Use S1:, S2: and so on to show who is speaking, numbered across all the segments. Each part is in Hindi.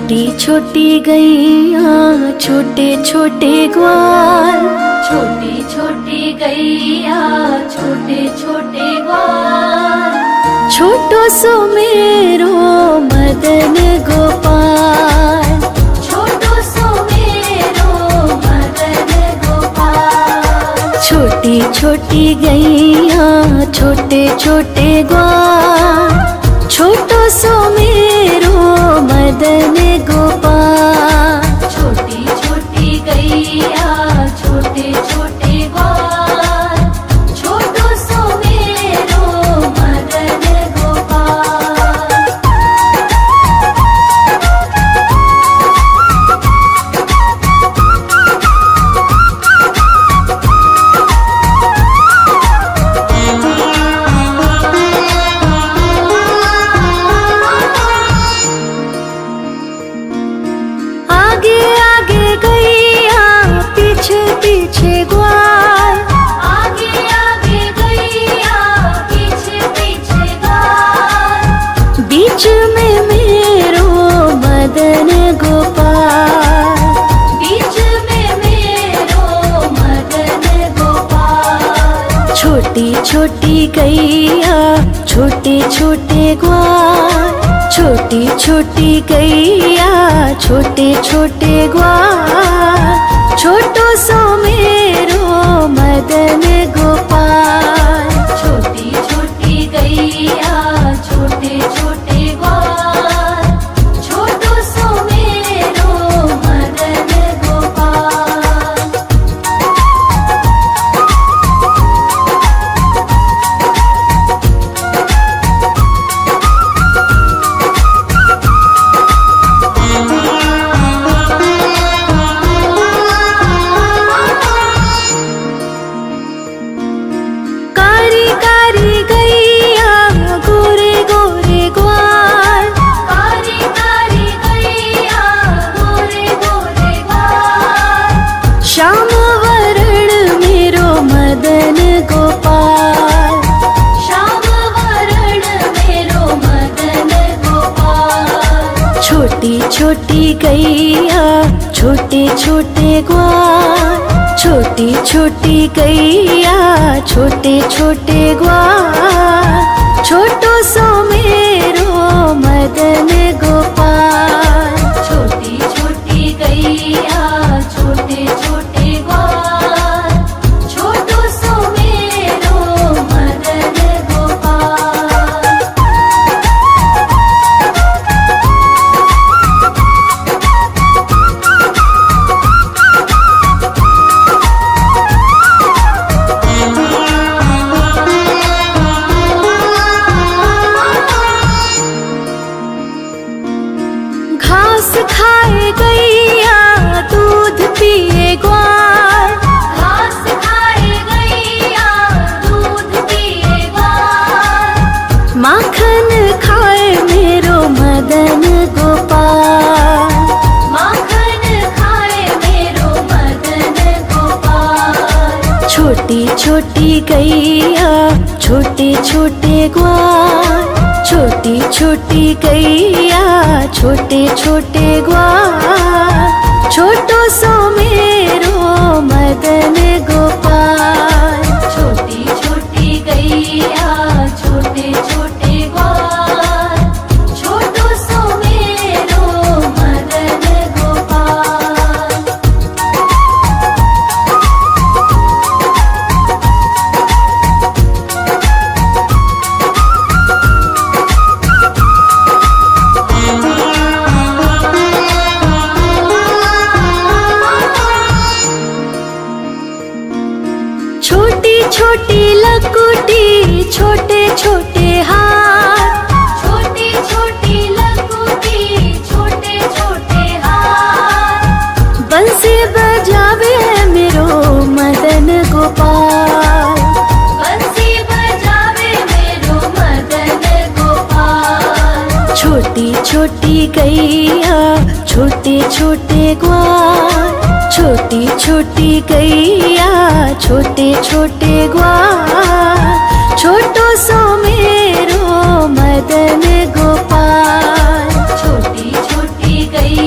S1: छोटी छोटी गैया छोटे छोटे ग्वाल,
S2: छोटी छोटी गैया छोटे छोटे ग्वाल,
S1: छोटो सो मेरो मदन गोपाल,
S2: छोटो सो मेरो मदन गोपाल।
S1: छोटी छोटी गैया छोटे छोटे ग्वाल, छोटो सो मेरो मदन गोपाल।
S2: छोटी छोटी गैया छोटे छोटे ग्वाल, छोटो सो मेरो मदन गोपाल।
S1: आगे आगे गैया पीछे पीछे ग्वाल,
S2: आगे आगे गैया पीछे पीछे ग्वाल,
S1: बीच में मेरो मदन गोपाल।
S2: बीच में मेरो मदन गोपाल।
S1: छोटी छोटी गैया छोटे छोटे ग्वाल, छोटी छोटी गैया छोटे छोटे ग्वाल, छोटो सो मेरो मदन गोपाल।
S2: छोटी छोटी गैया छोटे छोटे ग्वाल, छोटो सो मेरो मदन गोपाल।
S1: कारी कारी गैया गोरे गोरे ग्वाल,
S2: कारी कारी गैया गोरे गोरे ग्वाल,
S1: श्याम वरण मेरो मदन गोपाल।
S2: श्याम वरण मेरो मदन गोपाल।
S1: छोटी छोटी गैया छोटे छोटे ग्वाल, छोटी छोटी गैया छोटे छोटे ग्वाल, छोटो सो मेरो मदन गोपाल।
S2: छोटी छोटी गैया छोटे छोटे ग्वाल, छोटो सो मेरो मदन गोपाल।
S1: घास खाए गैया दूध पिए ग्वाल,
S2: घास खाए गैया दूध पिए ग्वाल,
S1: माखन खाए मेरो मदन गोपाल।
S2: माखन खाए मेरो मदन गोपाल।
S1: छोटी छोटी गैया छोटे छोटे ग्वाल, छोटी छोटी गैया छोटे छोटे ग्वाल, छोटो सो मेरो मदन गोपाल।
S2: छोटी छोटी गैया छोटे छोटे ग्वाल, छोटो सो मेरो मदन गोपाल।
S1: छोटी छोटी लकुटी छोटे छोटे हाथ,
S2: छोटी छोटी लकुटी छोटे छोटे हाथ,
S1: बंसी बजावे मेरो मदन गोपाल।
S2: बंसी बजावे मेरो मदन गोपाल।
S1: छोटी छोटी गैया छोटे छोटे ग्वाल, छोटी छोटी गैया छोटे छोटे ग्वाल, छोटो सो मेरो मदन गोपाल।
S2: छोटी छोटी गैया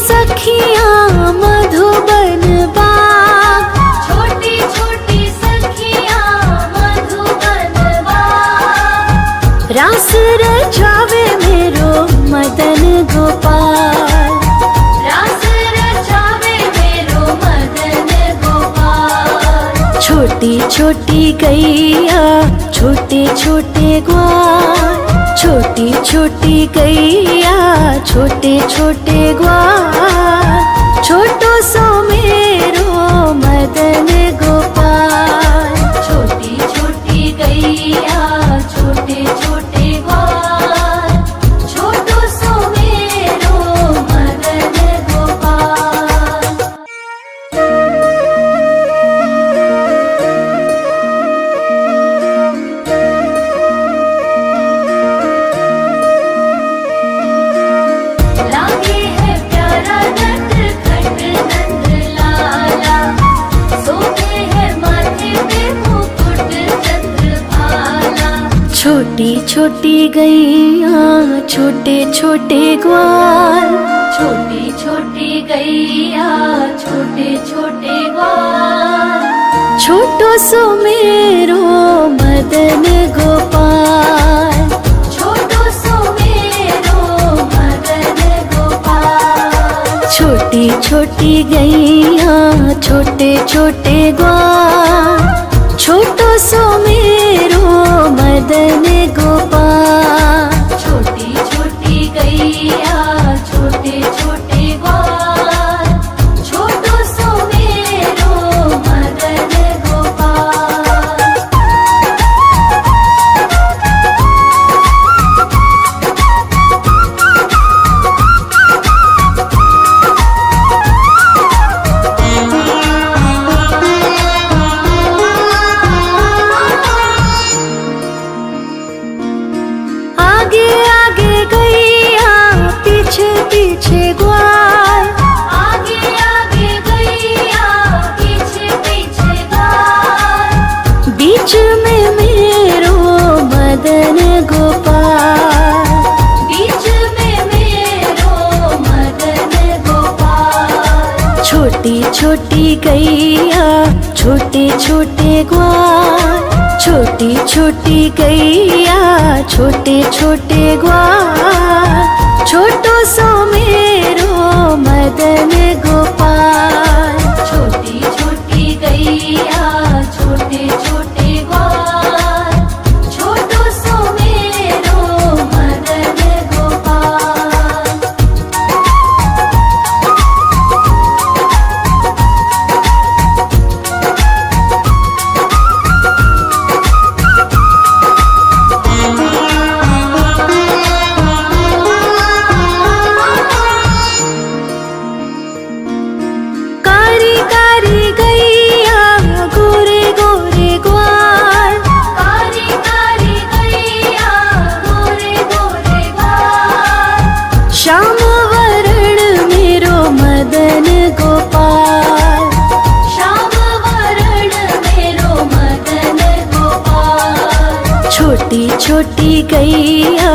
S1: सखियाँ मधुबन बाग,
S2: छोटी छोटी सखियाँ मधुबन बाग,
S1: रास रचावे मेरो मदन गोपाल।
S2: रास रचावे मेरो मदन गोपाल।
S1: छोटी छोटी गैया छोटे छोटे ग्वाल, छोटी छोटी गैया छोटे छोटे ग्वाल, छोटो सो मेरो मदन गोपाल।
S2: छोटी छोटी गैया छोटे छोटे ग्वाल, छोटो सो मेरो मदन गोपाल। लागे है प्यारा नटखट नंद लाला, सोते है माथे पे मुकुट चंद्रभाला।
S1: छोटी छोटी गैया छोटे छोटे ग्वाल,
S2: छोटी छोटी गैया छोटे छोटे ग्वाल,
S1: छोटो सो मेरो मदन गोपाल।
S2: छोटो सो मेरो मदन गोपाल।
S1: छोटी छोटी गैया छोटे छोटे ग्वाल, छोटो सो मेरो मदन गोपाल।
S2: छोटी छोटी गैया छोटे छोटे ग्वाल, छोटो सो मेरो मदन गोपाल।
S1: आगे आगे गैया पीछे पीछे ग्वाल,
S2: आगे आगे गैया पीछे पीछे ग्वाल,
S1: बीच में मेरो मदन गोपाल।
S2: बीच में मेरो मदन गोपाल।
S1: छोटी छोटी गैया छोटे छोटे ग्वाल, छोटी छोटी गैया छोटे छोटे ग्वाल, छोटो सो मेरो मदन गोपाल।
S2: छोटी छोटी गैया छोटे छोटे ग्वाल, छोटो सो मेरो मदन गोपाल।
S1: कारी कारी गैया गोरे गोरे ग्वाल,
S2: कारी कारी गैया गोरे गोरे ग्वाल,
S1: श्याम वरण मेरो मदन गोपाल।
S2: श्याम वरण मेरो मदन गोपाल।
S1: छोटी छोटी गैया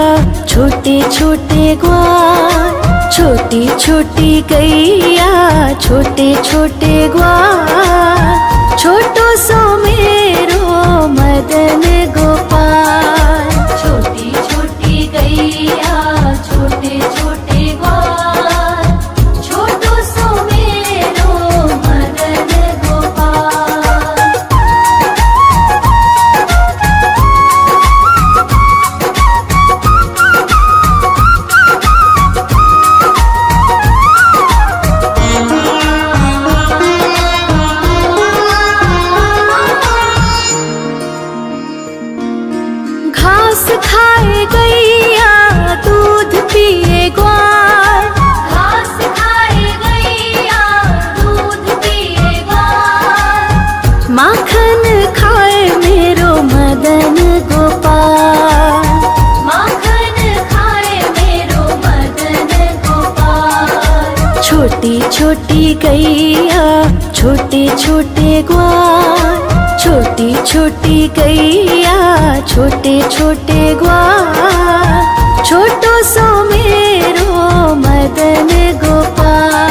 S1: छोटे छोटे ग्वाल, छोटी छोटी गैया छोटे छोटे ग्वाल, छोटो सो मेरो मदन गोपाल।
S2: छोटी छोटी गैया छोटे छोटे ग्वाल, छोटो सो मेरो मदन गोपाल।
S1: घास खाए गैया दूध पिए ग्वाल,
S2: घास खाए गैया दूध पिए ग्वाल,
S1: माखन खाए मेरो मदन गोपाल।
S2: माखन खाए मेरो मदन गोपाल।
S1: छोटी छोटी गैया छोटे छोटे ग्वाल, छोटी छोटी गैया छोटे छोटे ग्वाल, छोटो सो मेरो मदन गोपाल।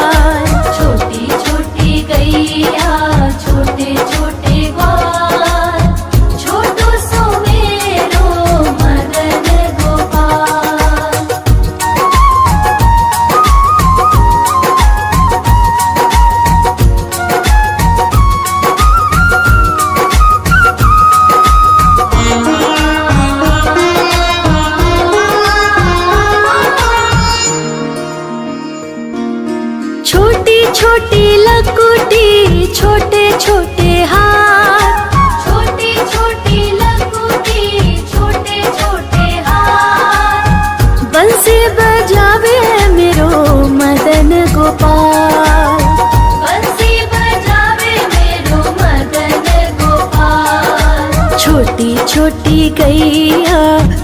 S1: गैया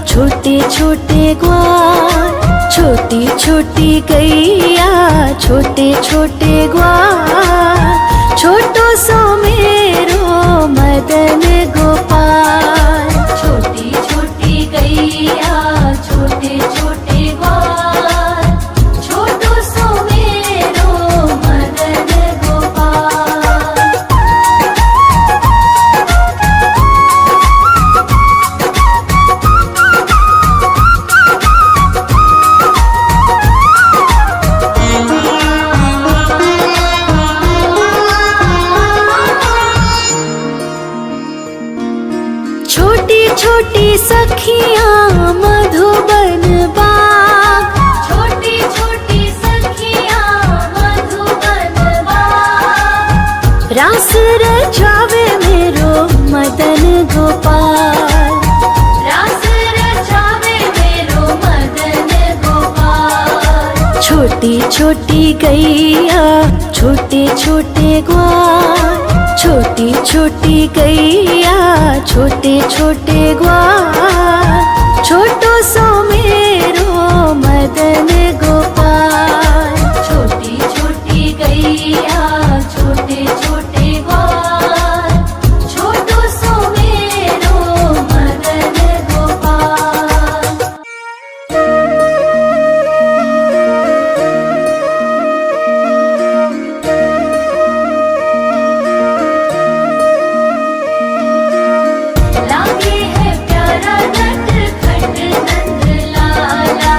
S1: छोटे छोटे ग्वाल, छोटी छोटी गैया छोटे छोटे ग्वाल, छोटो सो मेरो मदन गोपाल।
S2: छोटी छोटी गैया छोटे छोटे ग्वाल, छोटो सो मेरो मदन गोपाल।
S1: छोटी छोटी सखियाँ मधुबन बाग,
S2: छोटी छोटी सखियाँ मधुबन बाग,
S1: रास रचावे मेरो मदन गोपाल।
S2: रास रचावे मेरो मदन गोपाल।
S1: छोटी छोटी गैया छोटे छोटे ग्वाल, छोटी छोटी गैया छोटे छोटे ग्वाल, छोटो सो मेरो मदन गोपाल।
S2: छोटी छोटी गैया छोटे छोटे ग्वाल, छोटो सो मेरो मदन गोपाल। लागे है प्यारा नटखट नंद लाला,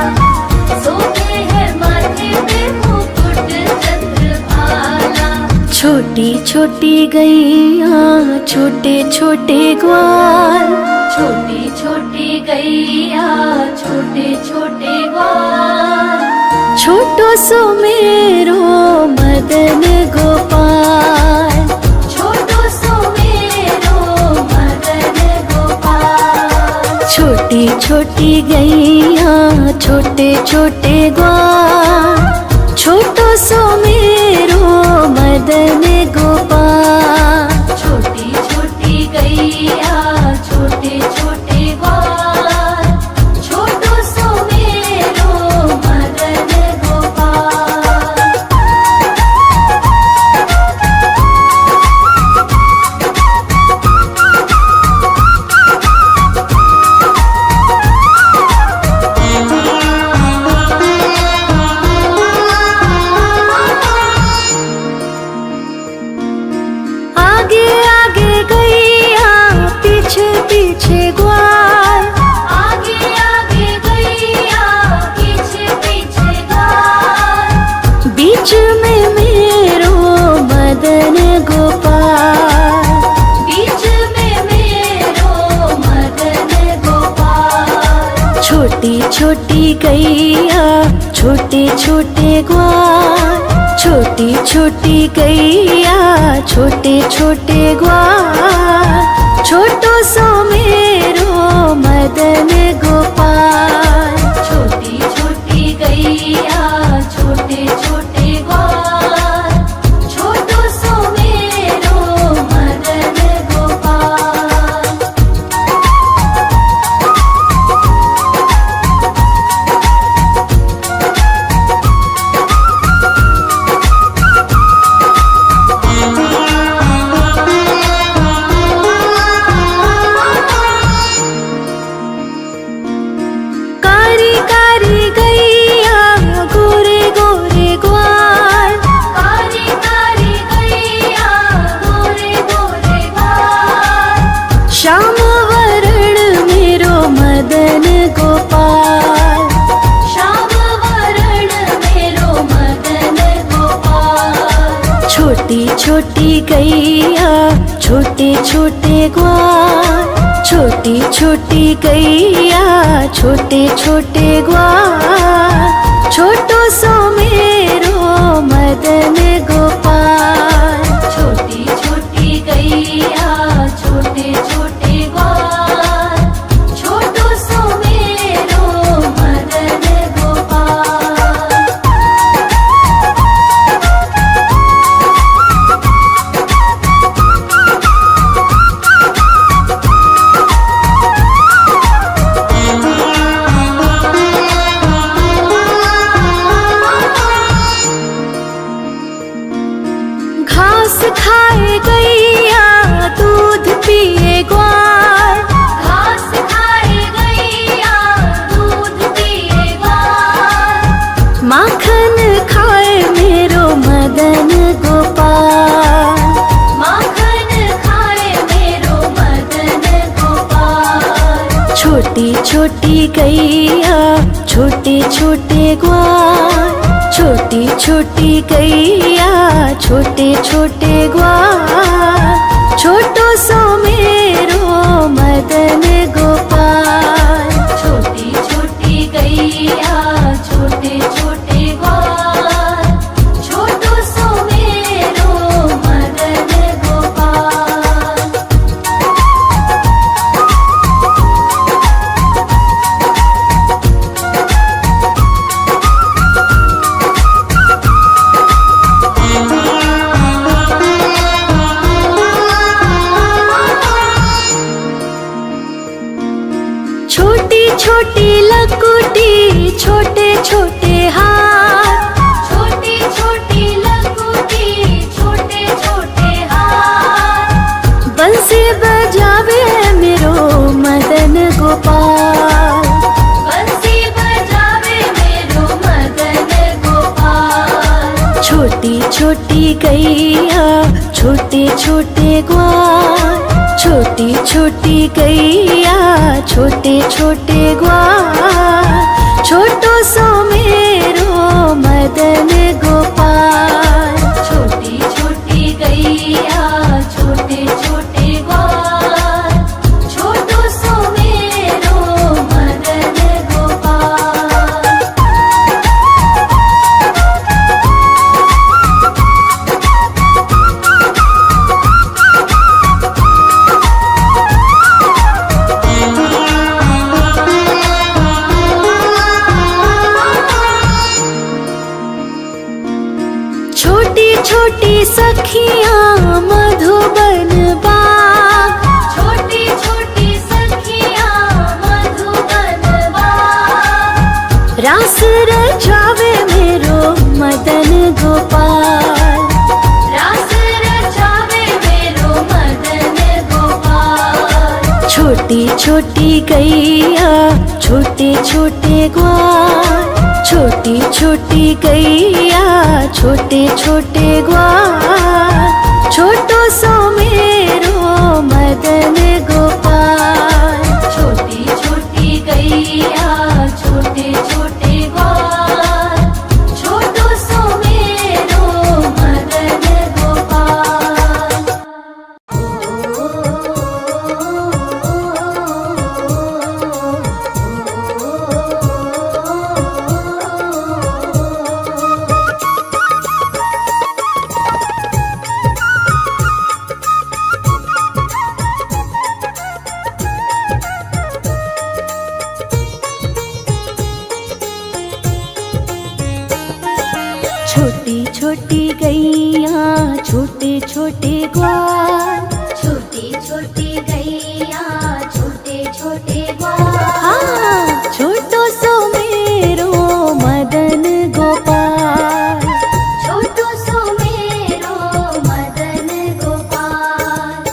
S2: सोते है माथे पे मुकुट चंद्रभाला।
S1: छोटी छोटी गैया छोटे छोटे ग्वाल,
S2: छोटी छोटी गैया छोटे छोटे ग्वाल,
S1: छोटो सो मेरो मदन गोपाल।
S2: छोटो सो मेरो मदन गोपाल।
S1: छोटी छोटी गैया छोटे छोटे ग्वाल, छोटो सो मेरो मदन गोपाल।
S2: छोटी छोटी गैया छोटे छोटे ग्वाल, छोटो सो मेरो मदन गोपाल।
S1: आगे आगे गैया पीछे पीछे ग्वाल,
S2: आगे आगे गैया पीछे पीछे ग्वाल,
S1: बीच में मेरो मदन गोपाल।
S2: बीच में मेरो मदन गोपाल।
S1: छोटी छोटी गैया छोटे छोटे ग्वाल, छोटी छोटी गैया छोटे छोटे ग्वाल, छोटो सो मेरो मदन गोपाल।
S2: छोटी छोटी गैया छोटे छोटे ग्वाल, छोटो सो मेरो मदन गोपाल।
S1: कारी कारी गैया गोरे गोरे ग्वाल,
S2: कारी कारी गैया गोरे गोरे ग्वाल,
S1: श्याम वरण मेरो मदन गोपाल।
S2: श्याम वरण मेरो मदन गोपाल।
S1: छोटी छोटी गैया छोटे छोटे ग्वाल, छोटी छोटी गैया छोटे छोटे ग्वाल, छोटो सो मेरो मदन गोपाल।
S2: छोटी छोटी गैया छोटे छोटे ग्वाल, छोटो सो मेरो मदन गोपाल।
S1: छोटी छोटी गैया छोटे छोटे ग्वाल, छोटी छोटी गैया छोटे छोटे ग्वाल, छोटो सो मेरो मदन गोपाल।
S2: छोटी छोटी गैया छोटे छोटे ग्वाल, छोटो सो मेरो मदन गोपाल।
S1: छोटी छोटी लकुटी छोटे छोटे हाथ,
S2: छोटी छोटी लकुटी छोटे छोटे हाथ,
S1: बंसी बजावे मेरो मदन गोपाल।
S2: बंसी बजावे मेरो मदन गोपाल।
S1: छोटी छोटी गैया छोटे छोटे ग्वाल, छोटी छोटी गैया छोटे छोटे ग्वाल, छोटो सो मेरो मदन गोपाल।
S2: छोटी छोटी गैया छोटे छोटे ग्वाल, छोटो सो मेरो मदन गोपाल।
S1: छोटी छोटी सखियाँ मधुबन बाग,
S2: छोटी छोटी सखियाँ मधुबन बाग,
S1: रास रचावे मेरो मदन गोपाल।
S2: रास रचावे मेरो मदन गोपाल।
S1: छोटी छोटी गैया छोटे छोटे ग्वाल, छोटी छोटी गैया छोटे छोटे ग्वाल, छोटो सो मेरो मदन गोपाल।
S2: छोटी छोटी गैया छोटे छोटे ग्वाल, छोटो सो मेरो मदन गोपाल।
S1: छोटी छोटी गैया छोटे छोटे ग्वाल,
S2: छोटी छोटी गैया छोटे छोटे ग्वाल,
S1: हाँ छोटो सो मेरो मदन गोपाल।
S2: छोटो सो मेरो मदन गोपाल।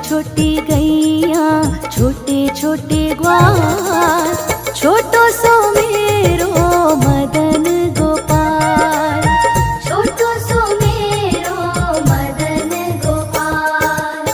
S1: छोटी गैया छोटे छोटे ग्वाल, छोटो सो मेरो मदन गोपाल।
S2: छोटो सो मेरो मदन गोपाल।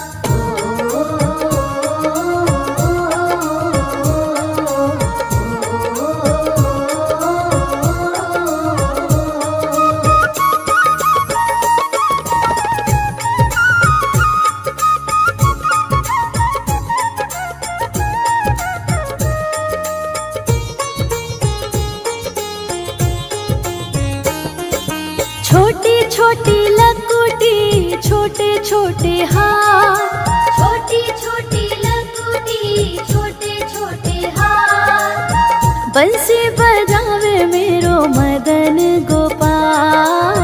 S1: छोटी छोटी लकुटी छोटे छोटे हाथ,
S2: छोटी छोटी लकुटी छोटे छोटे हाथ,
S1: बंसी बजावे मेरो मदन गोपाल।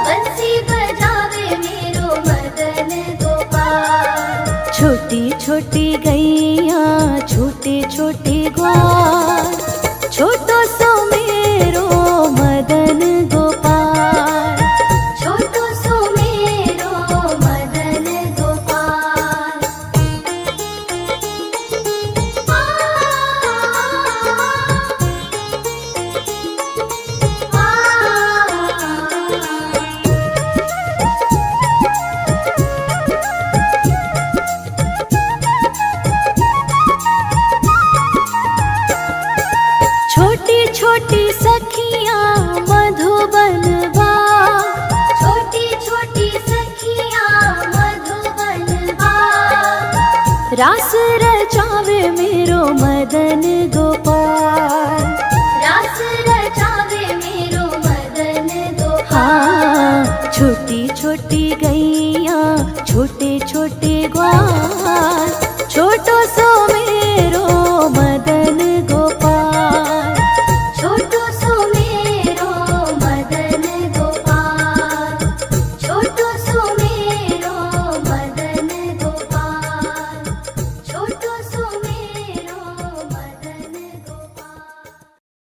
S2: बंसी बजावे मेरो मदन गोपाल।
S1: छोटी छोटी गैया छोटे छोटे ग्वाल, छोटो सो मेरो मदन गोपाल।
S2: छोटो सो मेरो मदन गोपाल।
S1: छोटी छोटी सखियाँ मधुबन बाग,
S2: छोटी छोटी सखियाँ मधुबन बाग,
S1: रास रचावे मेरो मदन गोपाल।
S2: रास रचावे मेरो मदन गोपाल।
S1: हाँ, छोटी छोटी गैया छोटे छोटे ग्वाल,